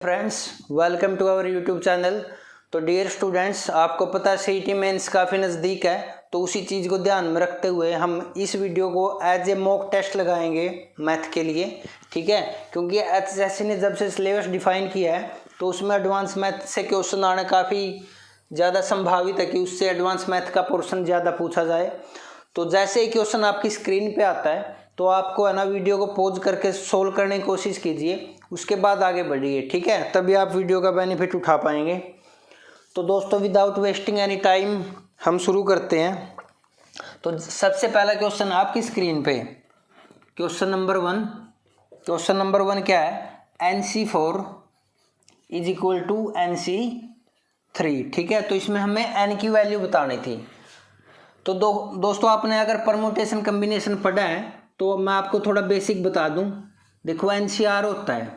Friends, welcome to our YouTube channel. तो dear students, आपको पता है सीईटी मेंस काफ़ी नज़दीक है, तो उसी चीज़ को ध्यान में रखते हुए हम इस वीडियो को एज ए मॉक टेस्ट लगाएंगे मैथ के लिए, ठीक है। क्योंकि एचएसएससी ने जब से सिलेबस डिफाइन किया है तो उसमें एडवांस मैथ से क्वेश्चन आना काफ़ी ज़्यादा संभावित है कि उससे एडवांस मैथ का पोर्शन ज़्यादा पूछा जाए। तो जैसे ही क्वेश्चन आपकी स्क्रीन पे आता है तो आपको है ना वीडियो को पॉज करके सोल्व करने की कोशिश कीजिए, उसके बाद आगे बढ़िए, ठीक है। तभी आप वीडियो का बेनिफिट उठा पाएंगे। तो दोस्तों, विदाउट वेस्टिंग एनी टाइम हम शुरू करते हैं। तो सबसे पहला क्वेश्चन आपकी स्क्रीन पे, क्वेश्चन नंबर वन क्या है? NC4 is equal to NC3, ठीक है। तो इसमें हमें n की वैल्यू बतानी थी। तो दोस्तों, आपने अगर परमुटेशन कम्बिनेशन पढ़ा है तो मैं आपको थोड़ा बेसिक बता दूं। देखो, NCR होता है,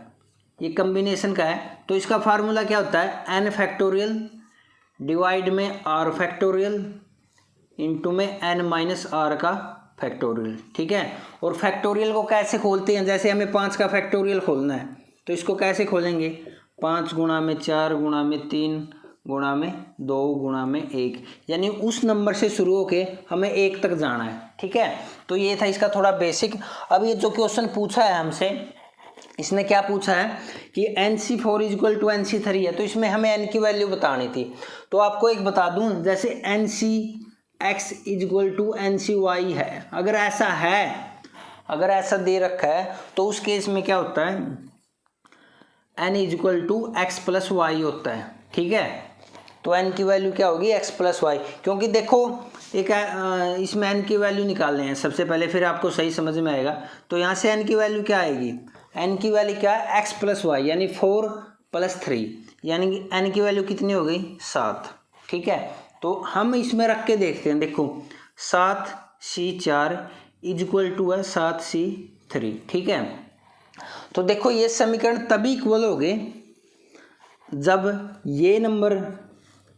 ये कम्बिनेशन का है, तो इसका फार्मूला क्या होता है? n फैक्टोरियल डिवाइड में r फैक्टोरियल इंटू में n माइनस r का फैक्टोरियल, ठीक है। और फैक्टोरियल को कैसे खोलते हैं? जैसे हमें 5 का फैक्टोरियल खोलना है तो इसको कैसे खोलेंगे? 5 गुणा में 4 गुणा में 3 गुणा में 2 गुणा में 1, यानी उस नंबर से शुरू होके हमें 1 तक जाना है, ठीक है। तो ये था इसका थोड़ा बेसिक। अब ये जो क्वेश्चन पूछा है हमसे, इसने क्या पूछा है कि NC4 is equal to NC3 है, तो इसमें हमें n की वैल्यू बतानी थी। तो आपको एक बता दूं, जैसे NCX is equal to NCY है, अगर ऐसा दे रखा है तो उस केस में क्या होता है? n is equal to x plus Y होता है, ठीक है। तो n की वैल्यू क्या होगी? x plus Y. क्योंकि देखो, एक इसमें n की वैल्यू निकालने हैं सबसे पहले, फिर आपको सही समझ में आएगा। तो यहाँ से n की वैल्यू क्या आएगी? n की वैल्यू क्या है? x प्लस वाई, यानी 4 प्लस 3, यानी कि n की वैल्यू कितनी हो गई? 7, ठीक है। तो हम इसमें रख के देखते हैं। देखो, 7C4 इज इक्वल टू है 7C3, ठीक है। तो देखो, ये समीकरण तभी इक्वल हो गए जब ये नंबर,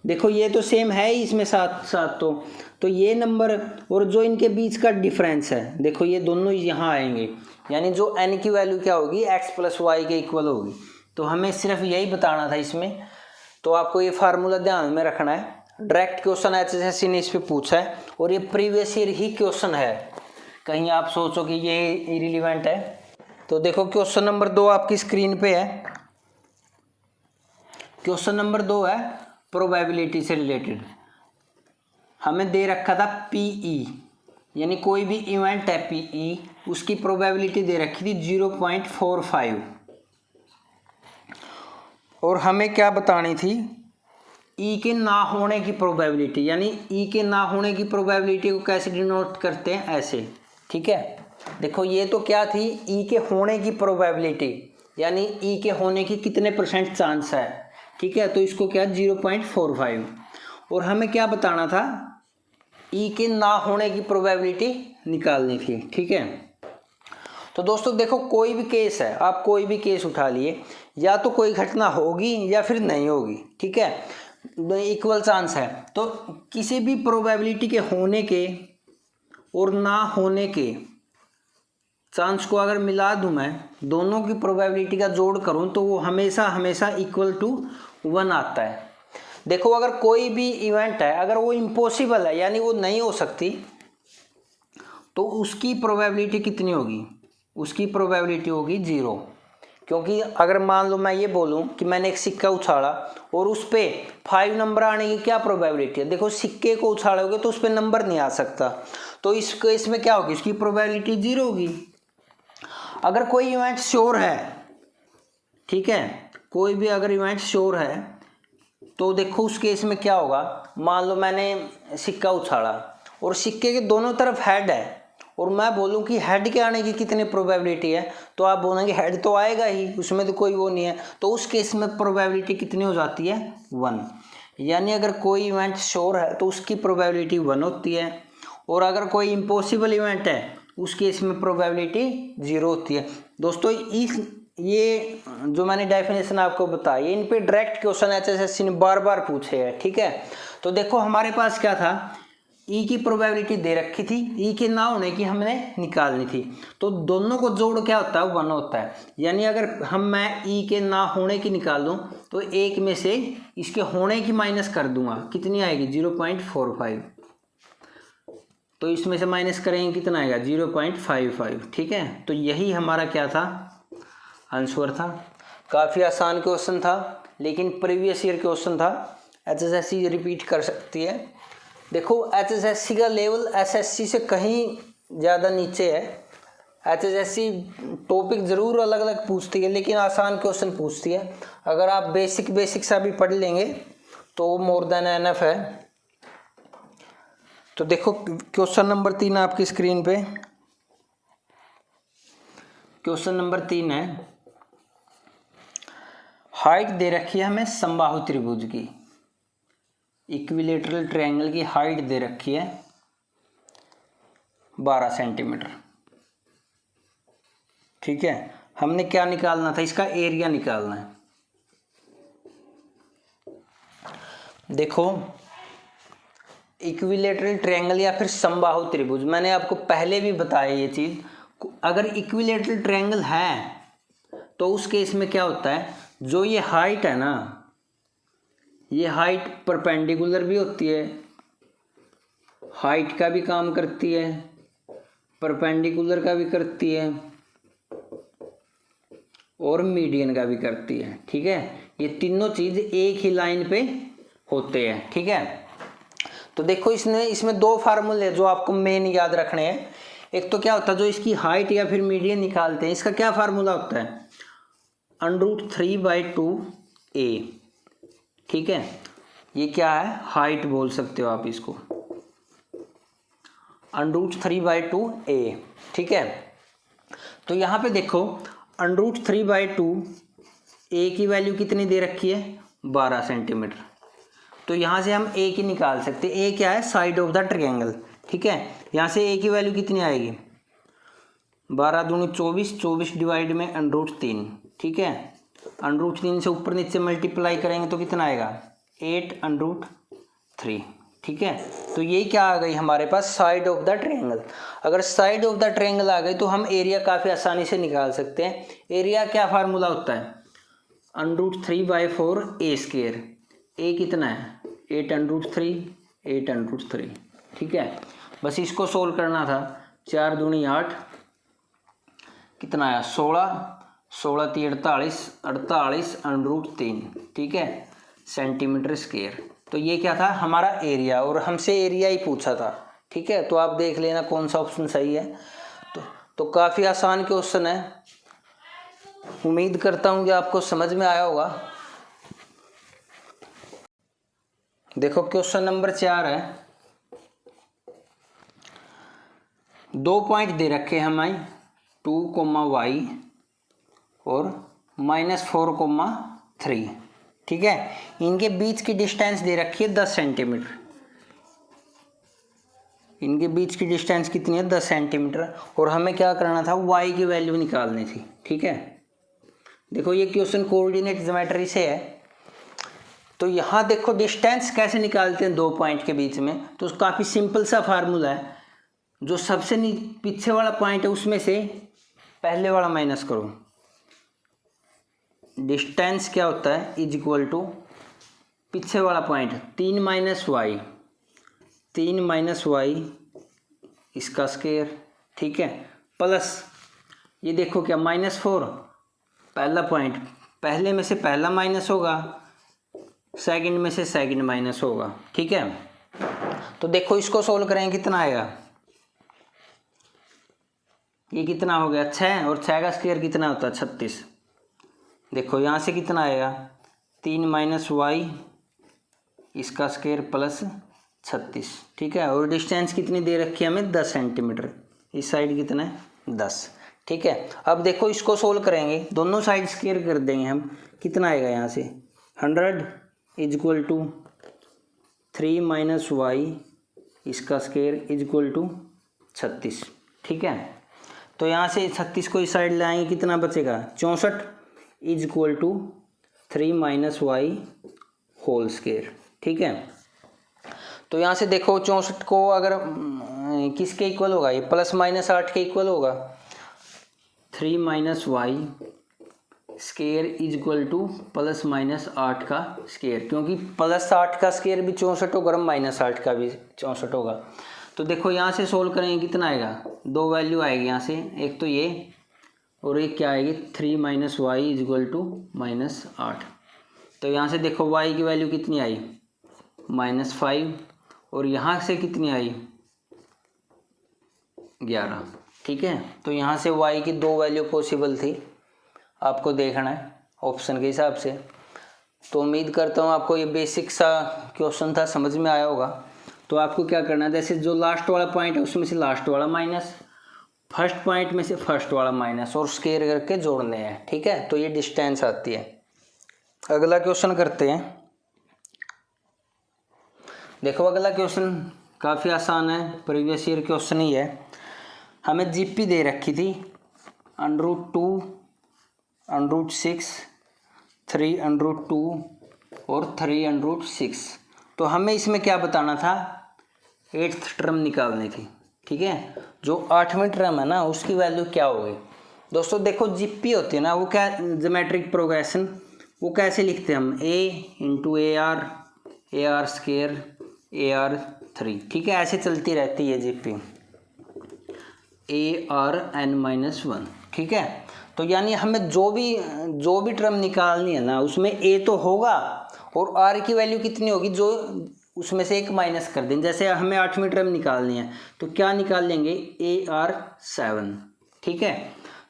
देखो ये तो सेम है ही इसमें 7 तो ये नंबर और जो इनके बीच का डिफरेंस है, देखो ये दोनों यहाँ आएंगे, यानी जो n की वैल्यू क्या होगी? x प्लस वाई के इक्वल होगी। तो हमें सिर्फ यही बताना था इसमें। तो आपको ये फार्मूला ध्यान में रखना है। डायरेक्ट क्वेश्चन एचएसएससी ने इस पर पूछा है और ये प्रीवियस ईयर ही क्वेश्चन है, कहीं आप सोचो कि ये इरिलीवेंट है। तो देखो, क्वेश्चन नंबर 2 आपकी स्क्रीन पे है। क्वेश्चन नंबर 2 है प्रोबेबिलिटी से रिलेटेड। हमें दे रखा था PE, यानी कोई भी इवेंट है PE, उसकी प्रोबेबिलिटी दे रखी थी 0.45, और हमें क्या बतानी थी? E के ना होने की प्रोबेबिलिटी, यानी E के ना होने की प्रोबेबिलिटी को कैसे डिनोट करते हैं? ऐसे, ठीक है। देखो, ये तो क्या थी? E के होने की प्रोबेबिलिटी, यानी E के होने की कितने % चांस है, ठीक है। तो इसको क्या? 0.45। और हमें क्या बताना था? E के ना होने की प्रोबेबिलिटी निकालनी थी, ठीक है। तो दोस्तों देखो, कोई भी केस है, आप कोई भी केस उठा लिए, या तो कोई घटना होगी या फिर नहीं होगी, ठीक है। इक्वल चांस है। तो किसी भी प्रोबेबिलिटी के होने के और ना होने के चांस को अगर मिला दूं मैं, दोनों की प्रोबेबिलिटी का जोड़ करूं, तो वो हमेशा इक्वल टू 1 आता है। देखो, अगर कोई भी इवेंट है, अगर वो इम्पॉसिबल है, यानी वो नहीं हो सकती, तो उसकी प्रोबेबिलिटी कितनी होगी? उसकी प्रोबेबिलिटी होगी 0। क्योंकि अगर मान लो मैं ये बोलूं कि मैंने एक सिक्का उछाला और उस पे 5 नंबर आने की क्या प्रोबेबिलिटी है? देखो, सिक्के को उछालोगे तो उस पर नंबर नहीं आ सकता, तो इस केस में क्या होगी? इसकी प्रोबेबिलिटी 0 होगी। अगर कोई इवेंट श्योर है, ठीक है, कोई भी अगर इवेंट श्योर है, तो देखो उस केस में क्या होगा? मान लो मैंने सिक्का उछाला और सिक्के के दोनों तरफ हेड है, और मैं बोलूं कि हेड के आने की कितनी प्रोबेबिलिटी है, तो आप बोलेंगे हेड तो आएगा ही, उसमें तो कोई वो नहीं है। तो उस केस में प्रोबेबिलिटी कितनी हो जाती है? 1। यानी अगर कोई इवेंट श्योर है तो उसकी प्रोबेबिलिटी 1 होती है, और अगर कोई इम्पॉसिबल इवेंट है उस केस में प्रोबेबिलिटी 0 होती है। दोस्तों, ये जो मैंने डेफिनेशन आपको बताई, इन पे डायरेक्ट क्वेश्चन एचएसएससी ने बार बार पूछे हैं, ठीक है। तो देखो, हमारे पास क्या था? ई की प्रोबेबिलिटी दे रखी थी, ई के ना होने की हमने निकालनी थी। तो दोनों को जोड़ क्या होता है, 1 होता है। यानी अगर मैं ई के ना होने की निकाल दूं तो एक में से इसके होने की माइनस कर दूंगा, कितनी आएगी 0.45। तो इसमें से माइनस करेंगे कितना आएगा 0.55। ठीक है, तो यही हमारा क्या था, आंसर था। काफ़ी आसान क्वेश्चन था, लेकिन प्रीवियस ईयर क्वेश्चन था। एचएसएससी रिपीट कर सकती है। देखो एचएसएससी का लेवल एसएससी से कहीं ज़्यादा नीचे है। एचएसएससी टॉपिक ज़रूर अलग अलग पूछती है, लेकिन आसान क्वेश्चन पूछती है। अगर आप बेसिक सा भी पढ़ लेंगे तो मोर देन एनफ है। तो देखो क्वेश्चन नंबर 3 आपकी स्क्रीन पे। क्वेश्चन नंबर 3 है, हाइट दे रखी है हमें समबाहु त्रिभुज की, इक्विलेटरल ट्रायंगल की हाइट दे रखी है 12 सेंटीमीटर। ठीक है, हमने क्या निकालना था, इसका एरिया निकालना है। देखो इक्विलेटरल ट्रायंगल या फिर समबाहु त्रिभुज, मैंने आपको पहले भी बताया ये चीज़। अगर इक्विलेटरल ट्रायंगल है तो उस केस में क्या होता है, जो ये हाइट है ना, ये हाइट परपेंडिकुलर भी होती है, हाइट का भी काम करती है, परपेंडिकुलर का भी करती है और मीडियन का भी करती है। ठीक है, ये तीनों चीज़ एक ही लाइन पे होते हैं। ठीक है, तो देखो इसमें 2 फार्मूले जो आपको मेन याद रखने हैं। एक तो क्या होता है, जो इसकी हाइट या फिर मीडियन निकालते हैं, इसका क्या फार्मूला होता है, √3/2a। ठीक है, ये क्या है, हाइट बोल सकते हो आप इसको, √3/2a। ठीक है, तो यहाँ पे देखो √3/2a की वैल्यू कितनी दे रखी है 12 सेंटीमीटर। तो यहाँ से हम a की निकाल सकते हैं। a क्या है, साइड ऑफ द ट्रायंगल। ठीक है, यहाँ से a की वैल्यू कितनी आएगी 12 दूनी 24, 24 डिवाइड में √3। ठीक है, √3 से ऊपर नीचे मल्टीप्लाई करेंगे तो कितना आएगा 8√3। ठीक है, तो ये क्या आ गई हमारे पास, साइड ऑफ द ट्रायंगल। अगर साइड ऑफ द ट्रायंगल आ गई तो हम एरिया काफ़ी आसानी से निकाल सकते हैं। एरिया क्या फार्मूला होता है, √3/4a²। a कितना है 8√3। ठीक है, बस इसको सोल्व करना था। 4 दूनी 8, कितना आया 16, 16 × 48, 48 √3। ठीक है, सेंटीमीटर स्क्वायर। तो ये क्या था हमारा एरिया, और हमसे एरिया ही पूछा था। ठीक है, तो आप देख लेना कौन सा ऑप्शन सही है। तो काफ़ी आसान क्वेश्चन है। उम्मीद करता हूँ कि आपको समझ में आया होगा। देखो क्वेश्चन नंबर 4 है, 2 पॉइंट दे रखे हैं हमें 2, y और -4, 3। ठीक है, इनके बीच की डिस्टेंस दे रखी है 10 सेंटीमीटर। इनके बीच की डिस्टेंस कितनी है 10 सेंटीमीटर, और हमें क्या करना था, y की वैल्यू निकालनी थी। ठीक है, देखो ये क्वेश्चन कोऑर्डिनेट ज्योमेट्री से है। तो यहाँ देखो डिस्टेंस कैसे निकालते हैं 2 पॉइंट के बीच में, तो काफ़ी सिंपल सा फार्मूला है। जो सबसे पीछे वाला पॉइंट है उसमें से पहले वाला माइनस करो। डिस्टेंस क्या होता है इज इक्वल टू पीछे वाला पॉइंट 3 - y इसका स्क्वायर। ठीक है, प्लस ये देखो क्या -4 पहला पॉइंट, पहले में से पहला माइनस होगा, सेकंड में से सेकंड माइनस होगा। ठीक है, तो देखो इसको सोल्व करेंगे कितना आएगा, ये कितना हो गया 6, और 6 का स्क्वायर कितना होता है 36। देखो यहाँ से कितना आएगा 3 - y इसका स्क्वायर प्लस 36। ठीक है, और डिस्टेंस कितनी दे रखी है हमें 10 सेंटीमीटर। इस साइड कितना है 10। ठीक है, अब देखो इसको सोल्व करेंगे, दोनों साइड स्क्वायर कर देंगे हम, कितना आएगा यहाँ से 100 इज इक्वल टू 3 - y इसका स्क्वायर इज इक्वल टू 36। ठीक है, तो यहाँ से 36 को इस साइड ले आएंगे, कितना बचेगा 64 is equal to 3 - y whole square. ठीक है, तो यहाँ से देखो 64 को अगर किसके इक्वल होगा, ये प्लस माइनस 8 के इक्वल होगा। 3 minus Y square is equal to plus minus 8 का स्केयर, क्योंकि प्लस 8 का स्केयर भी 64 होगा और माइनस 8 का भी 64 होगा। तो देखो यहाँ से सोल्व करेंगे कितना आएगा, दो वैल्यू आएगी यहाँ से, एक तो ये और एक क्या आएगी 3 minus Y is equal to minus 8। तो यहाँ से देखो y की वैल्यू कितनी आई -5 और यहाँ से कितनी आई 11। ठीक है, तो यहाँ से y की दो वैल्यू पॉसिबल थी, आपको देखना है ऑप्शन के हिसाब से। तो उम्मीद करता हूँ आपको ये बेसिक सा क्वेश्चन था, समझ में आया होगा। तो आपको क्या करना है, जैसे जो लास्ट वाला पॉइंट है उसमें से लास्ट वाला माइनस, फर्स्ट पॉइंट में से फर्स्ट वाला माइनस और स्क्वायर करके जोड़ने हैं। ठीक है, तो ये डिस्टेंस आती है। अगला क्वेश्चन करते हैं। देखो अगला क्वेश्चन काफ़ी आसान है, प्रीवियस ईयर क्वेश्चन ही है। हमें जीपी दे रखी थी √2, √6, 3√2 और 3√6। तो हमें इसमें क्या बताना था, 8th टर्म निकालनी थी। ठीक है, जो 8वीं टर्म है ना उसकी वैल्यू क्या होगी। दोस्तों देखो जीपी होती है ना, वो क्या ज्योमेट्रिक प्रोग्रेशन, वो कैसे लिखते हैं हम, a AR स्क्वायर AR3। ठीक है, ऐसे चलती रहती है जीपी, ARn-1। ठीक है, तो यानी हमें जो भी टर्म निकालनी है ना उसमें a तो होगा और r की वैल्यू कितनी होगी, जो उसमें से एक माइनस कर दें। जैसे हमें 8वीं टर्म निकालनी है तो क्या निकाल लेंगे, AR7। ठीक है,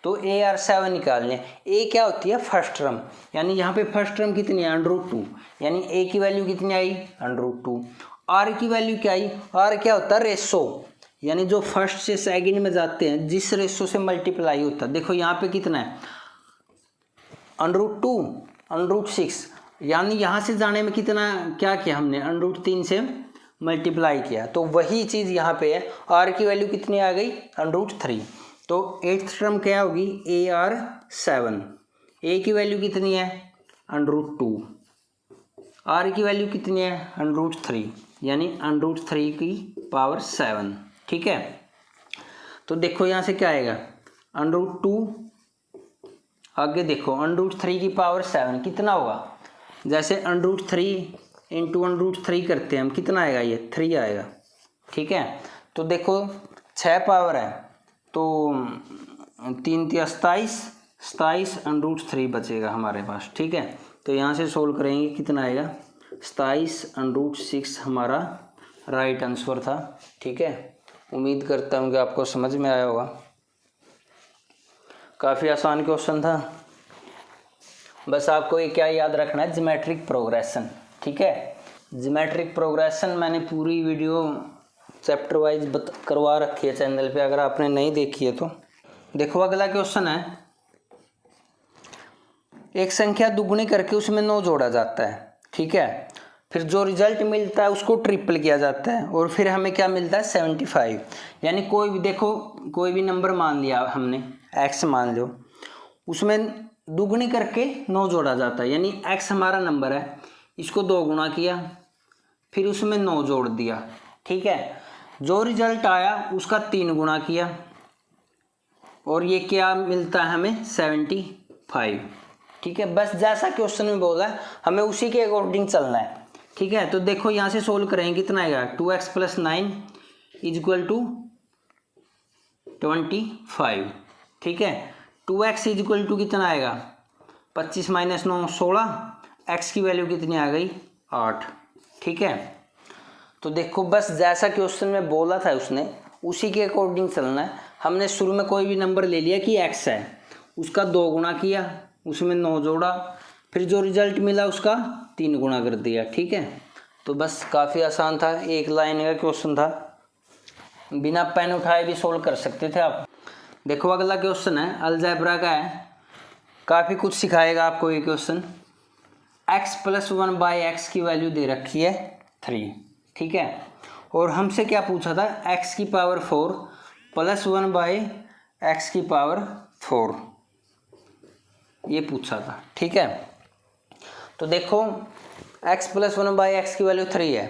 तो AR7 निकालने, a क्या होती है फर्स्ट टर्म, यानी यहाँ पे फर्स्ट टर्म कितनी है √2, यानी a की वैल्यू कितनी आई √2। r की वैल्यू क्या आई, r क्या होता है रेशो, यानी जो फर्स्ट से सेकंड में जाते हैं जिस रेशो से मल्टीप्लाई होता है। देखो यहाँ पे कितना है √2, √6, यानी यहाँ से जाने में कितना क्या किया हमने, √3 से मल्टीप्लाई किया। तो वही चीज़ यहाँ पे है, r की वैल्यू कितनी आ गई √3। तो 8th टर्म क्या होगी AR7, a की वैल्यू कितनी है √2, r की वैल्यू कितनी है √3, यानी √3 की पावर 7। ठीक है, तो देखो यहाँ से क्या आएगा √2, आगे देखो √3 की पावर 7 कितना होगा, जैसे √3 इंटू √3 करते हैं हम, कितना आएगा ये 3 आएगा। ठीक है, तो देखो 6 पावर है तो 3 × 27, 27 √3 बचेगा हमारे पास। ठीक है, तो यहाँ से सोल्व करेंगे कितना आएगा 27 √6 हमारा राइट आंसर था। ठीक है, उम्मीद करता हूँ कि आपको समझ में आया होगा। काफ़ी आसान क्वेश्चन था, बस आपको ये क्या याद रखना है, ज्योमेट्रिक प्रोग्रेशन। ठीक है, ज्योमेट्रिक प्रोग्रेशन मैंने पूरी वीडियो चैप्टर वाइज करवा रखी है चैनल पे, अगर आपने नहीं देखी है तो। देखो अगला क्वेश्चन है, एक संख्या दुगुनी करके उसमें 9 जोड़ा जाता है। ठीक है, फिर जो रिजल्ट मिलता है उसको ट्रिपल किया जाता है और फिर हमें क्या मिलता है 75। यानी कोई भी देखो, कोई भी नंबर मान लिया हमने, x मान लो, उसमें दुगुनी करके 9 जोड़ा जाता है। यानी x हमारा नंबर है, इसको 2 गुना किया, फिर उसमें 9 जोड़ दिया। ठीक है, जो रिजल्ट आया उसका 3 गुना किया और ये क्या मिलता है हमें 75। ठीक है, बस जैसा क्वेश्चन में बोला है हमें उसी के अकॉर्डिंग चलना है। ठीक है, तो देखो यहाँ से सोल्व करेंगे कितना आएगा 2x + 9 = 25। ठीक है, 2x = कितना आएगा 25 - 9 16, x की वैल्यू कितनी आ गई 8। ठीक है, तो देखो बस जैसा क्वेश्चन में बोला था उसने उसी के अकॉर्डिंग चलना है। हमने शुरू में कोई भी नंबर ले लिया कि x है, उसका 2 गुना किया, उसमें 9 जोड़ा, फिर जो रिजल्ट मिला उसका 3 गुना कर दिया। ठीक है, तो बस काफ़ी आसान था, एक लाइन का क्वेश्चन था, बिना पेन उठाए भी सोल्व कर सकते थे आप। देखो अगला क्वेश्चन है, अलजेब्रा का है, काफ़ी कुछ सिखाएगा आपको ये क्वेश्चन। x + 1/x की वैल्यू दे रखी है 3। ठीक है, और हमसे क्या पूछा था x की पावर 4 + 1/x की पावर 4, ये पूछा था। ठीक है, तो देखो x + 1/x की वैल्यू 3 है,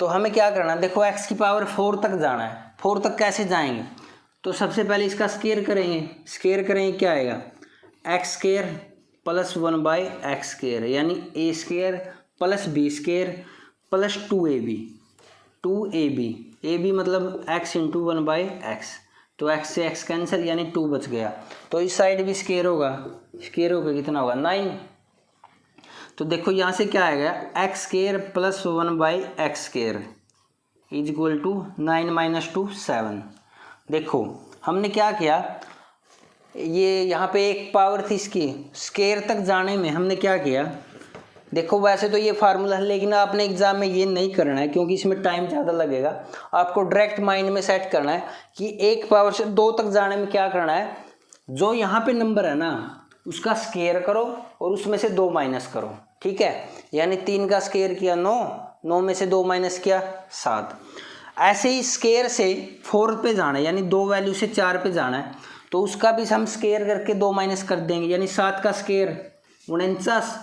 तो हमें क्या करना है, देखो x की पावर 4 तक जाना है। 4 तक कैसे जाएंगे, तो सबसे पहले इसका स्क्वायर करेंगे। स्क्वायर करेंगे क्या आएगा, X square plus 1/x square, यानी a square plus b square plus 2ab। 2ab, ab मतलब x इंटू 1/x, तो x से x कैंसिल, यानी 2 बच गया। तो इस साइड भी स्क्वायर होगा, स्क्वायर होकर कितना होगा 9। तो देखो यहाँ से क्या आएगा, X square plus 1/x square is equal to 9 - 2 7। देखो हमने क्या किया, ये यहाँ पे एक पावर थी इसकी, स्क्वायर तक जाने में हमने क्या किया, देखो वैसे तो ये फार्मूला है, लेकिन आपने एग्जाम में ये नहीं करना है क्योंकि इसमें टाइम ज़्यादा लगेगा। आपको डायरेक्ट माइंड में सेट करना है कि एक पावर से 2 तक जाने में क्या करना है, जो यहाँ पे नंबर है ना उसका स्क्वायर करो और उसमें से 2 माइनस करो, ठीक है। यानी 3 का स्क्वायर किया 9, 9 में से 2 माइनस किया 7। ऐसे ही स्क्वायर से 4 पे जाना है, यानी 2 वैल्यू से 4 पे जाना है, तो उसका भी हम स्क्वायर करके 2 माइनस कर देंगे, यानी 7 का स्क्वायर 49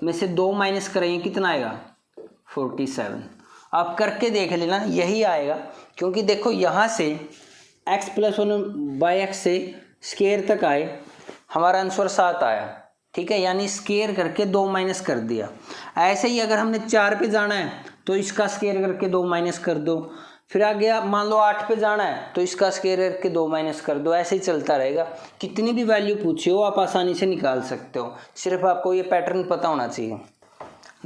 में से 2 माइनस करेंगे कितना आएगा 47। आप करके देख लेना, यही आएगा, क्योंकि देखो यहाँ से x प्लस 1/x से स्क्वायर तक आए, हमारा आंसर 7 आया, ठीक है। यानी स्क्वायर करके 2 माइनस कर दिया। ऐसे ही अगर हमने 4 पे जाना है तो इसका स्क्वायर करके 2 माइनस कर दो, फिर आगे आप मान लो 8 पे जाना है तो इसका स्क्वायर करके 2 माइनस कर दो। ऐसे ही चलता रहेगा, कितनी भी वैल्यू पूछी हो आप आसानी से निकाल सकते हो, सिर्फ आपको ये पैटर्न पता होना चाहिए।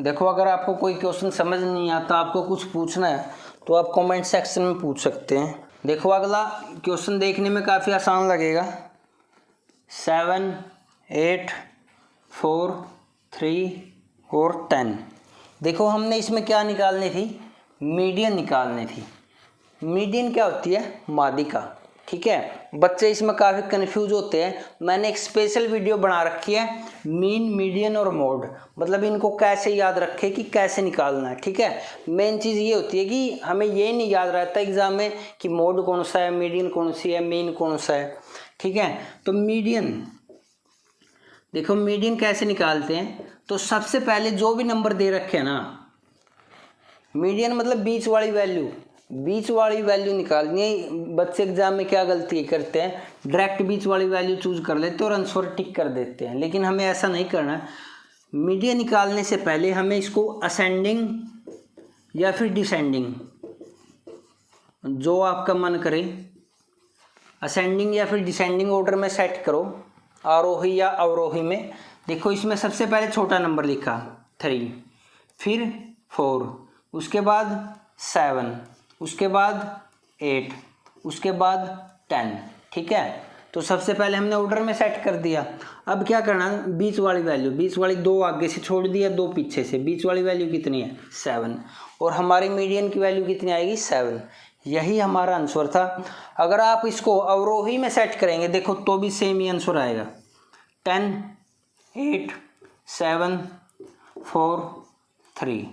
देखो अगर आपको कोई क्वेश्चन समझ नहीं आता, आपको कुछ पूछना है तो आप कमेंट सेक्शन में पूछ सकते हैं। देखो अगला क्वेश्चन देखने में काफ़ी आसान लगेगा, 7 8 4 3 और 10। देखो हमने इसमें क्या निकालनी थी, मीडियन निकालनी थी। मीडियन क्या होती है, माध्यिका, ठीक है। बच्चे इसमें काफ़ी कंफ्यूज होते हैं, मैंने एक स्पेशल वीडियो बना रखी है, मीन मीडियन और मोड, मतलब इनको कैसे याद रखे कि कैसे निकालना है, ठीक है। मेन चीज़ ये होती है कि हमें ये नहीं याद रहता एग्जाम में कि मोड कौन सा है, मीडियन कौन सी है, मीन कौन सा है, ठीक है। तो मीडियन, देखो मीडियन कैसे निकालते हैं, तो सबसे पहले जो भी नंबर दे रखे हैं ना, मीडियन मतलब बीच वाली वैल्यू, बीच वाली वैल्यू निकालनी है। बच्चे एग्जाम में क्या गलती करते हैं, डायरेक्ट बीच वाली वैल्यू चूज कर लेते हैं और आंसर टिक कर देते हैं, लेकिन हमें ऐसा नहीं करना है। मीडियन निकालने से पहले हमें इसको असेंडिंग या फिर डिसेंडिंग, जो आपका मन करे, असेंडिंग या फिर डिसेंडिंग ऑर्डर में सेट करो, आरोही या अवरोही में। देखो इसमें सबसे पहले छोटा नंबर लिखा 3, फिर 4, उसके बाद 7, उसके बाद 8, उसके बाद 10, ठीक है। तो सबसे पहले हमने ऑर्डर में सेट कर दिया। अब क्या करना, बीच वाली वैल्यू, बीच वाली 2 आगे से छोड़ दिया, 2 पीछे से, बीच वाली वैल्यू कितनी है 7, और हमारी मीडियन की वैल्यू कितनी आएगी 7। यही हमारा आंसर था। अगर आप इसको अवरोही में सेट करेंगे देखो तो भी सेम ही आंसर आएगा, 10 8 7 4 3,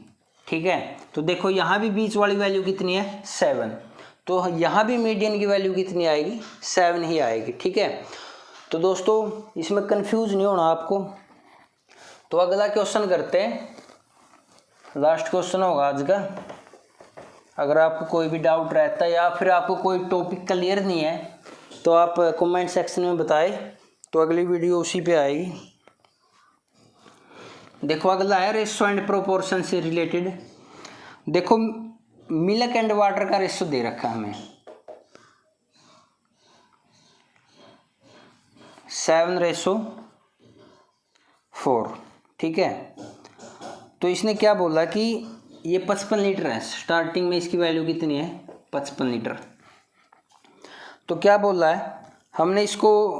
ठीक है। तो देखो यहाँ भी बीच वाली वैल्यू कितनी है 7, तो यहाँ भी मीडियन की वैल्यू कितनी आएगी 7 ही आएगी, ठीक है। तो दोस्तों इसमें कंफ्यूज नहीं होना आपको। तो अगला क्वेश्चन करते हैं, लास्ट क्वेश्चन होगा आज का। अगर आपको कोई भी डाउट रहता है या फिर आपको कोई टॉपिक क्लियर नहीं है तो आप कमेंट सेक्शन में बताएं, तो अगली वीडियो उसी पे आएगी। देखो अगला है रेशो एंड प्रोपोर्शन से रिलेटेड। देखो मिल्क एंड वाटर का रेशो दे रखा है हमें 7:4, ठीक है। तो इसने क्या बोला कि ये 55 लीटर है, स्टार्टिंग में इसकी वैल्यू कितनी है 55 लीटर। तो क्या बोल रहा है, हमने इसको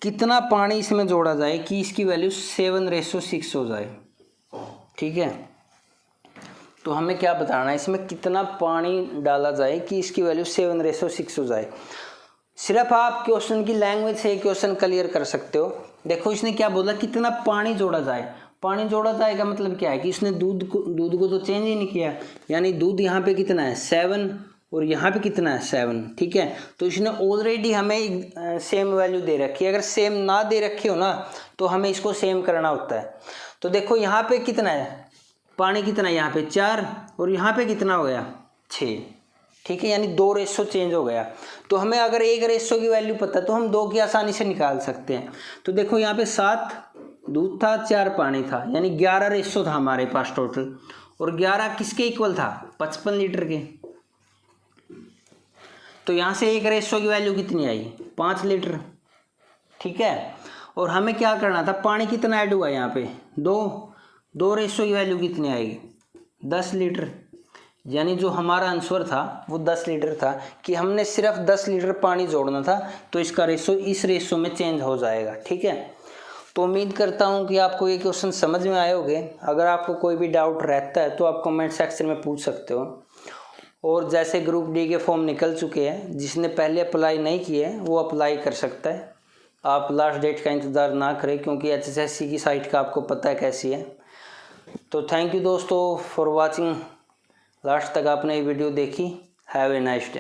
कितना पानी इसमें जोड़ा जाए कि इसकी वैल्यू 7:6 हो जाए, ठीक है। तो हमें क्या बताना है, इसमें कितना पानी डाला जाए कि इसकी वैल्यू 7:6 हो जाए। सिर्फ आप क्वेश्चन की लैंग्वेज से क्वेश्चन क्लियर कर सकते हो। देखो इसने क्या बोला, कितना पानी जोड़ा जाए। पानी जोड़ा जाएगा मतलब क्या है कि इसने दूध को तो चेंज ही नहीं किया, यानी दूध यहाँ पे कितना है 7 और यहाँ पे कितना है 7, ठीक है। तो इसने ऑलरेडी हमें सेम वैल्यू दे रखी है। अगर सेम ना दे रखी हो ना तो हमें इसको सेम करना होता है। तो देखो यहाँ पे कितना है पानी कितना यहाँ पे 4 और यहाँ पे कितना हो गया 6, ठीक है, यानी 2 रेशो चेंज हो गया। तो हमें अगर 1 रेशो की वैल्यू पता है तो हम 2 की आसानी से निकाल सकते हैं। तो देखो यहाँ पे 7 दूध था, 4 पानी था, यानी 11 रेशो था हमारे पास टोटल। और 11 किसके इक्वल था 55 लीटर के। तो यहाँ से 1 रेशो की वैल्यू कितनी आई 5 लीटर, ठीक है। और हमें क्या करना था, पानी कितना ऐड हुआ यहाँ पे 2 रेशो की वैल्यू कितनी आएगी 10 लीटर, यानी जो हमारा आंसर था वो 10 लीटर था कि हमने सिर्फ 10 लीटर पानी जोड़ना था। तो इसका रेशो इस रेशो में चेंज हो जाएगा, ठीक है। तो उम्मीद करता हूँ कि आपको ये क्वेश्चन समझ में आए होंगे। अगर आपको कोई भी डाउट रहता है तो आप कमेंट सेक्शन में पूछ सकते हो। और जैसे ग्रुप डी के फॉर्म निकल चुके हैं, जिसने पहले अप्लाई नहीं किए हैं वो अप्लाई कर सकता है। आप लास्ट डेट का इंतज़ार ना करें, क्योंकि HSSC की साइट का आपको पता है कैसी है। तो थैंक यू दोस्तों फॉर वॉचिंग, लास्ट तक आपने ये वीडियो देखी। Have a nice day.